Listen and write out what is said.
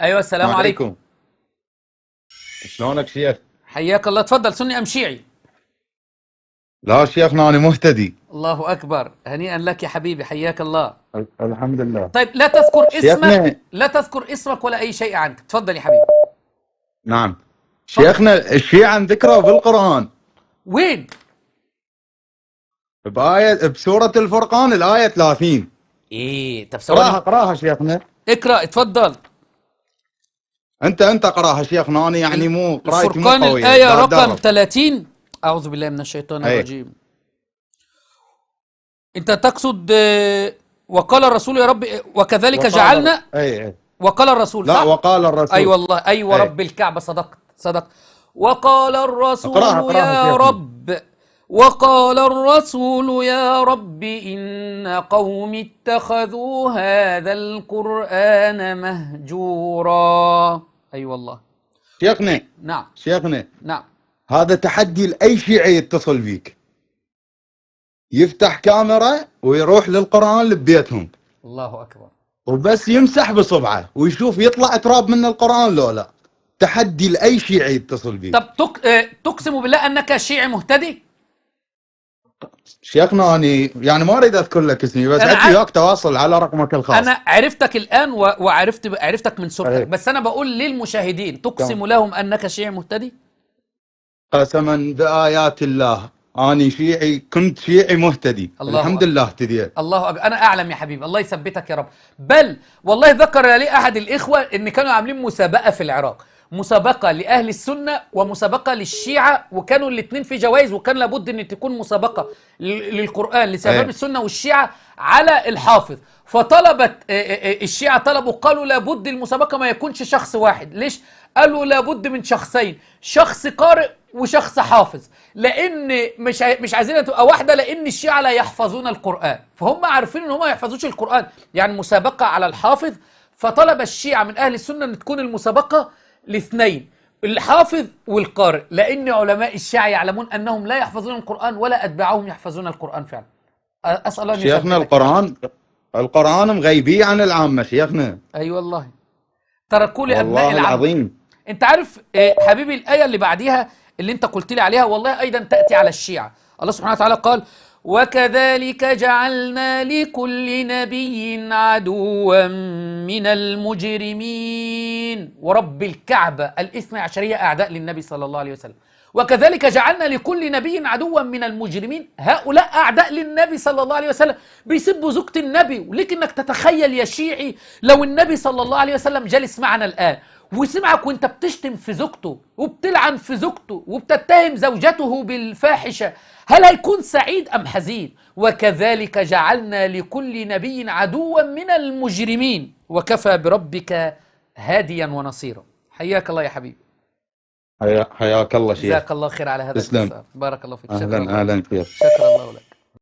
ايوه السلام عليكم. عليكم. شلونك شيخ؟ حياك الله، اتفضل. سني ام شيعي؟ لا شيخنا انا مهتدي. الله اكبر، هنيئا لك يا حبيبي، حياك الله. الحمد لله. طيب لا تذكر اسمك، شيخنا. لا تذكر اسمك ولا اي شيء عنك، تفضل يا حبيبي. نعم. اتفضل. شيخنا الشيعة ذكروا بالقرآن وين؟ بسورة الفرقان الآية 30. ايه، طب ثواني. اقراها شيخنا. اقرا، اتفضل. انت اقراها شيخنا، انا يعني مو قرايتي مو الفرقان قوية، الآية دا رقم اتدرب. 30. أعوذ بالله من الشيطان اي الرجيم. أنت تقصد وقال الرسول يا رب وكذلك جعلنا. اي وقال الرسول، لا، صح؟ وقال أي الرسول. والله، أي اي ورب الكعبة، صدقت صدقت. وقال الرسول اقراها يا شيخنا. رب. وقال الرسول يا رب إن قوم اتخذوا هذا القرآن مهجورا. أي والله. شيخنا. نعم. شيخنا نعم. هذا تحدي لأي شيعي يتصل فيك، يفتح كاميرا ويروح للقرآن لبيتهم الله أكبر. وبس يمسح بصبعه ويشوف يطلع تراب من القرآن لو لا. تحدي لأي شيعي يتصل فيك. طب تقسم بالله أنك شيعي مهتدي؟ شيخنا أنا يعني ما أريد أذكر لك اسمي، بس أنا عندي وياك تواصل على رقمك الخاص. أنا عرفتك الآن وعرفتك من صورتك، أيه. بس أنا بقول للمشاهدين تمام. تقسم لهم أنك شيعي مهتدي؟ قسما بآيات الله أنا شيعي، كنت شيعي مهتدي، الله الحمد أكبر. لله اهتديت. الله أكبر، أنا أعلم يا حبيبي، الله يثبتك يا رب. بل والله ذكر لي أحد الإخوة إن كانوا عاملين مسابقة في العراق، مسابقة لأهل السنة ومسابقة للشيعة، وكانوا الاثنين في جوائز، وكان لابد أن تكون مسابقة للقرآن لشباب أيه. السنة والشيعة على الحافظ. فطلبت الشيعة طلبوا، قالوا لابد المسابقة ما يكونش شخص واحد. ليش؟ قالوا لابد من شخصين، شخص قارئ وشخص حافظ، لان مش عايزينها تبقى واحده، لان الشيعة لا يحفظون القرآن، فهم عارفين ان هم ما يحفظوش القرآن، يعني مسابقة على الحافظ. فطلب الشيعة من اهل السنة ان تكون المسابقة لاثنين، الحافظ والقارئ، لان علماء الشيعة يعلمون انهم لا يحفظون القرآن ولا اتباعهم يحفظون القرآن فعلا. اسال الله ان شيخنا يثبتك يا رب. القرآن مغيبي عن العامة شيخنا. اي والله، تركوا لابناء والله العامة. العظيم. انت عارف حبيبي، الآية اللي بعديها اللي انت قلت لي عليها والله ايضا تأتي على الشيعة. الله سبحانه وتعالى قال وكذلك جعلنا لكل نبي عدوا من المجرمين ورب الكعبة الاثنى عشرية أعداء للنبي صلى الله عليه وسلم. وكذلك جعلنا لكل نبي عدوا من المجرمين، هؤلاء أعداء للنبي صلى الله عليه وسلم، بيسبوا زوجة النبي. ولك انك تتخيل يا شيعي لو النبي صلى الله عليه وسلم جالس معنا الآن وسمعك وانت بتشتم في زوجته وبتلعن في زوجته وبتتهم زوجته بالفاحشة، هل هيكون سعيد أم حزين؟ وكذلك جعلنا لكل نبي عدوا من المجرمين وكفى بربك هاديا ونصيرا. حياك الله يا حبيبي. حياك الله شيخ. جزاك الله خير على هذا تسلم. الاتصال، بارك الله فيك، شكرا اهلا الله لك. اهلا فيك. شكرا الله لك.